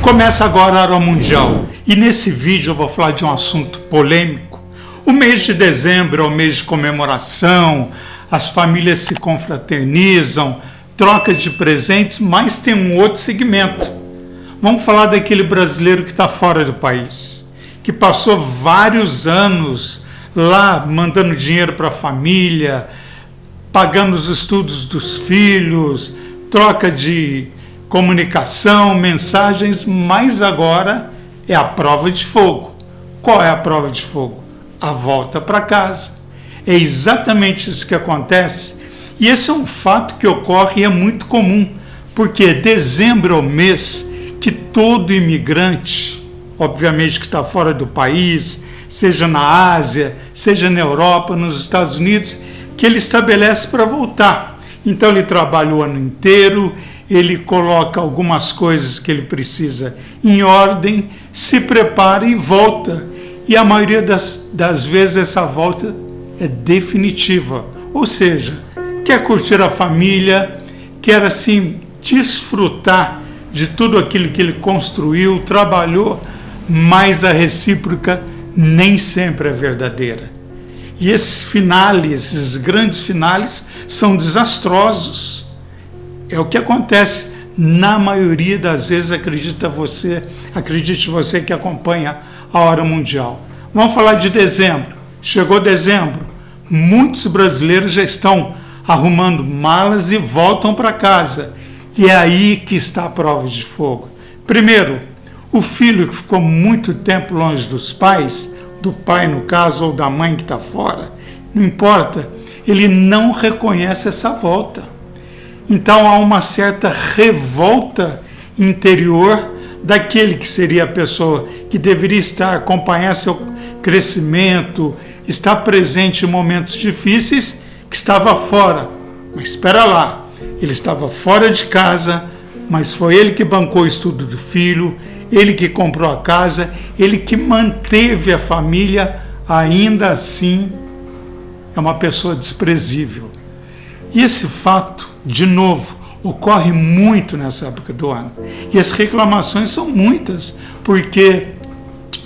Começa agora a Hora Mundial e nesse vídeo eu vou falar de um assunto polêmico. O mês de dezembro é o mês de comemoração, as famílias se confraternizam, troca de presentes, mas tem um outro segmento. Vamos falar daquele brasileiro que está fora do país, que passou vários anos lá mandando dinheiro para a família, pagando os estudos dos filhos, troca de comunicação, mensagens, mas agora é a prova de fogo. Qual é a prova de fogo? A volta para casa. É exatamente isso que acontece, e esse é um fato que ocorre e é muito comum, porque dezembro é o mês que todo imigrante, obviamente que está fora do país, seja na Ásia, seja na Europa, nos Estados Unidos, que ele estabelece para voltar. Então ele trabalha o ano inteiro, ele coloca algumas coisas que ele precisa em ordem, se prepara e volta. E a maioria das vezes essa volta é definitiva. Ou seja, quer curtir a família, quer assim desfrutar de tudo aquilo que ele construiu, trabalhou, mas a recíproca nem sempre é verdadeira. E esses finales, esses grandes finales, são desastrosos. É o que acontece na maioria das vezes, acredite você que acompanha a Hora Mundial. Vamos falar de dezembro. Chegou dezembro, muitos brasileiros já estão arrumando malas e voltam para casa. E é aí que está a prova de fogo. Primeiro, o filho que ficou muito tempo longe dos pais, do pai no caso, ou da mãe que está fora, não importa, ele não reconhece essa volta. Então há uma certa revolta interior daquele que seria a pessoa que deveria acompanhar seu crescimento, estar presente em momentos difíceis, que estava fora. Mas espera lá, ele estava fora de casa, mas foi ele que bancou o estudo do filho, ele que comprou a casa, ele que manteve a família, ainda assim é uma pessoa desprezível. E esse fato, de novo, ocorre muito nessa época do ano. E as reclamações são muitas, porque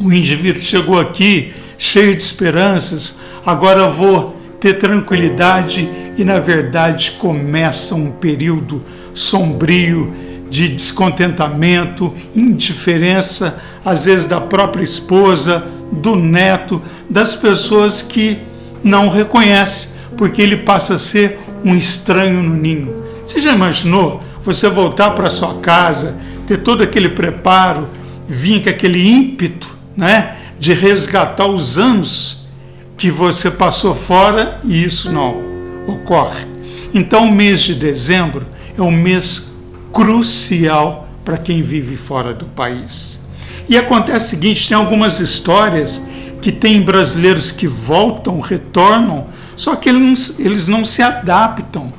o indivíduo chegou aqui cheio de esperanças, agora eu vou ter tranquilidade, e na verdade começa um período sombrio de descontentamento, indiferença, às vezes da própria esposa, do neto, das pessoas que não reconhecem, porque ele passa a ser um estranho no ninho. Você já imaginou você voltar para sua casa, ter todo aquele preparo, vir com aquele ímpeto, né, de resgatar os anos que você passou fora, e isso não ocorre. Então o mês de dezembro é um mês crucial para quem vive fora do país. E acontece o seguinte, tem algumas histórias que tem brasileiros que voltam, retornam, só que eles não se adaptam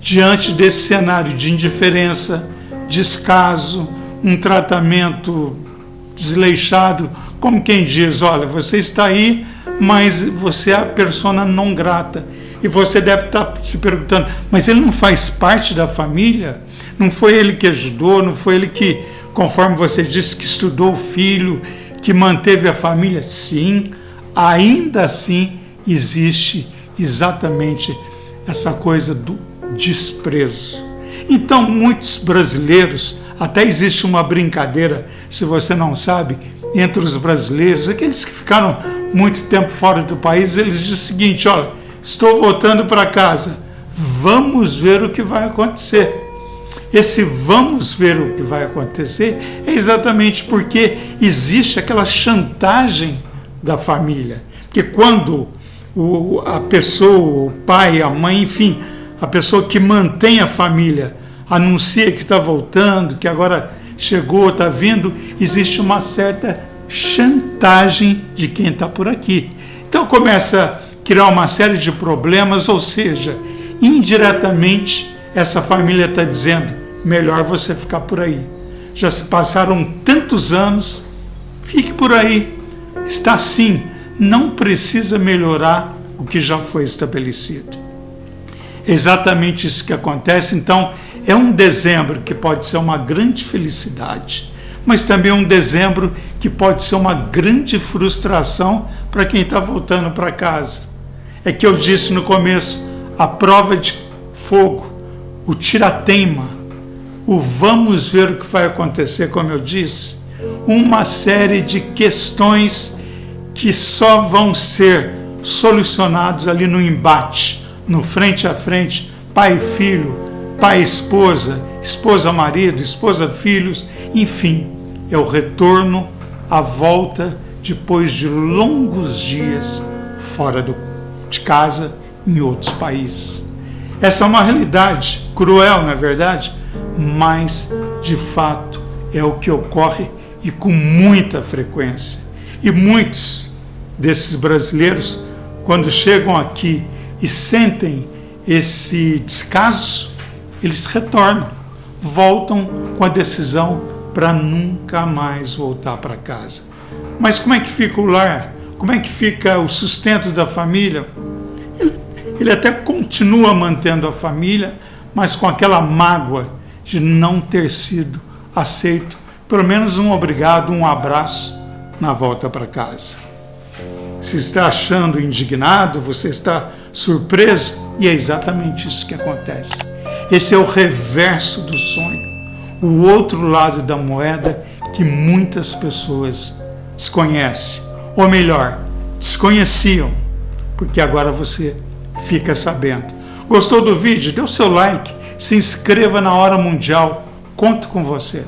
diante desse cenário de indiferença, descaso, um tratamento desleixado, como quem diz, olha, você está aí, mas você é a persona não grata. E você deve estar se perguntando, mas ele não faz parte da família? Não foi ele que ajudou? Não foi ele que, conforme você disse, que estudou o filho, que manteve a família? Sim, ainda assim existe exatamente essa coisa do desprezo. Então, muitos brasileiros, até existe uma brincadeira, se você não sabe, entre os brasileiros, aqueles que ficaram muito tempo fora do país, eles dizem o seguinte, olha, estou voltando para casa, vamos ver o que vai acontecer. Esse vamos ver o que vai acontecer é exatamente porque existe aquela chantagem da família. Porque quando a pessoa, o pai, a mãe, enfim, a pessoa que mantém a família anuncia que está voltando, que agora chegou, está vindo, existe uma certa chantagem de quem está por aqui. Então começa a criar uma série de problemas, ou seja, indiretamente essa família está dizendo, melhor você ficar por aí. Já se passaram tantos anos, fique por aí. Está assim, não precisa melhorar o que já foi estabelecido. É exatamente isso que acontece. Então, é um dezembro que pode ser uma grande felicidade, mas também um dezembro que pode ser uma grande frustração para quem está voltando para casa. É que eu disse no começo, a prova de fogo, o tira-teima, o vamos ver o que vai acontecer, como eu disse, uma série de questões que só vão ser solucionados ali no embate, no frente a frente, pai e filho, pai e esposa, esposa marido, esposa filhos, enfim, é o retorno, a volta depois de longos dias fora de casa, em outros países. Essa é uma realidade cruel, não é verdade? Mas, de fato, é o que ocorre e com muita frequência. E muitos desses brasileiros, quando chegam aqui e sentem esse descaso, eles retornam, voltam com a decisão para nunca mais voltar para casa. Mas como é que fica o lar? Como é que fica o sustento da família? Ele até continua mantendo a família, mas com aquela mágoa de não ter sido aceito, pelo menos um obrigado, um abraço na volta para casa. Se está achando indignado, você está surpreso, e é exatamente isso que acontece. Esse é o reverso do sonho, o outro lado da moeda que muitas pessoas desconhecem, ou melhor, desconheciam, porque agora você fica sabendo. Gostou do vídeo? Dê o seu like, se inscreva na Hora Mundial, conto com você.